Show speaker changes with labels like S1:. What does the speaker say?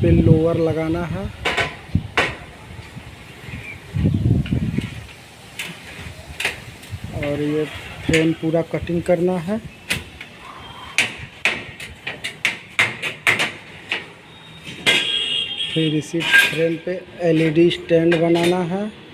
S1: पे लोअर लगाना है। और ये फ्रेम पूरा कटिंग करना है। फिर इसी फ्रेम पे LED स्टैंड बनाना है।